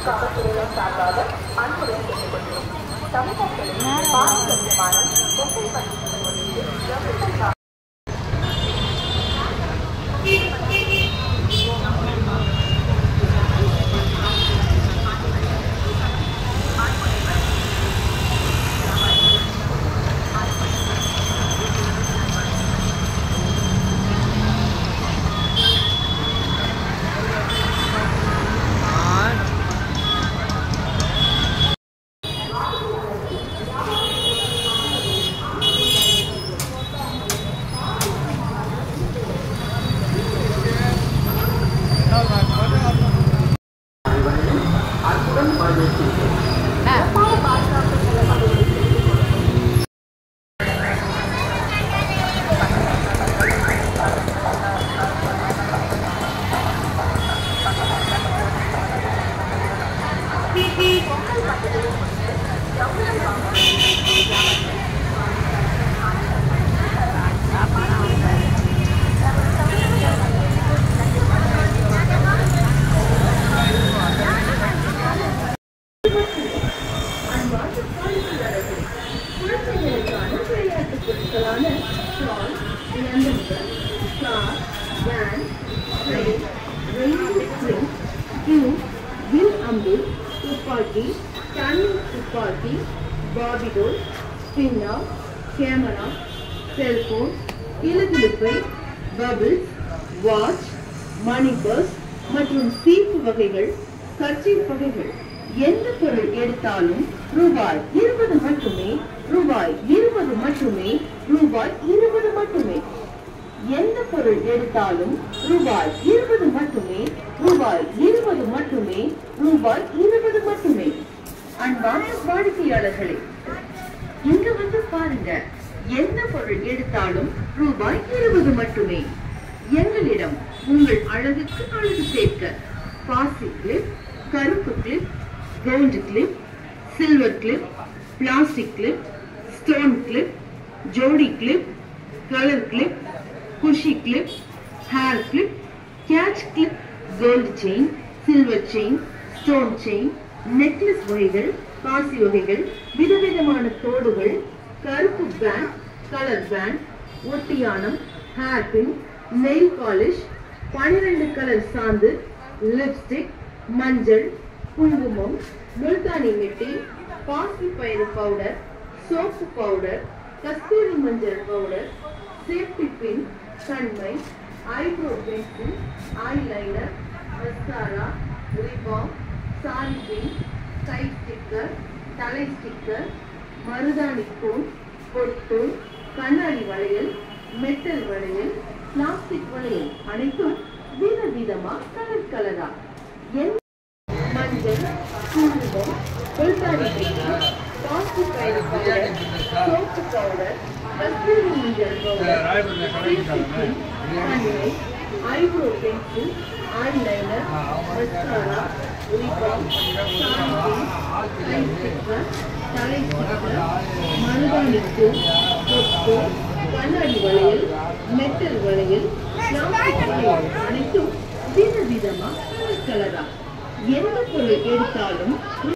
காவல்துறையின் சார்பாக அன்புடன் கேட்டுக்கொள்கிறோம். தமிழர்களின் பாரம்பரியமான பொங்கல் பண்டிகை முன்னிட்டு Barbidol, spinner, camera, cell phone, இலகுலுப்பை, bubbles, watch, money purse மற்றும் சீப்பு வகைகள், கர்ச்சீப் வகைகள் எந்த பொருள் எடுத்தாலும் ரூபாய் 20 மட்டுமே, ரூபாய் 20 மட்டுமே, ரூபாய் 20 மட்டுமே. எந்த பொருள் எடுத்தாலும் ரூபாய் 20 மட்டுமே, ரூபாய் 20 மட்டுமே, ரூபாய் 20 மட்டுமே. அன்பான வாடிக்கையாளர்களே, இங்க வந்து பாருங்க, எந்த பொருள் எடுத்தாலும் ரூபாய் 20 மட்டுமே. எங்களிடம் உங்கள் அழகுக்கு அழகு சேர்க்க பாசி கிளிப், கருப்பு clip, gold clip, silver clip, plastic clip, stone clip, ஜோடி கிளிப், கலர் கிளிப், குஷி clip, hair clip, catch clip, gold chain, silver chain, stone chain, necklace வகைகள், பாசி வகைகள், விதவிதமான தோடுகள், கருப்பு பேண்ட், கலர் பேண்ட், ஒட்டியானம், hair pin, nail polish, 12 colour சாந்து, லிப்ஸ்டிக், மஞ்சள், குங்குமம், முல்தானி மிட்டி, பாசி பயிறு பவுடர், சோப்பு பவுடர், கஸ்தூரி மஞ்சள் பவுடர், சேஃப்டி பின், கண்மை, ஐப்ரோ பென்சில், ஐலைனர், மஸ்காரா, ரிபாம், சாரி பின், கை ஸ்டிக்கர், தலை ஸ்டிக்கர், மருதாணி கோன், பொட்டு, கண்ணாடி வளையல், மெட்டல் வளையல், பிளாஸ்டிக் வளையல் அனைத்தும் விதவிதமா கலர் கலரா. மஞ்சள், குங்குமம், முல்தானி மிட்டி, பாசி பயிறு பவுடர், சோப்பு பவுடர், கஸ்தூரி மஞ்சள் பவுடர், கண்மை, ஐப்ரோ பென்சில், ஐலைனர், மஸ்காரா, ரிபாம், சாரி பின், கை ஸ்டிக்கர், தலை ஸ்டிக்கர், மருதாணி கோன், பொட்டு, கண்ணாடி வளையல், மெட்டல் வளையல், பிளாஸ்டிக் வளையல் அனைத்தும் விதவிதமா கலர் கலரா. எந்த பொருள் எடுத்தாலும்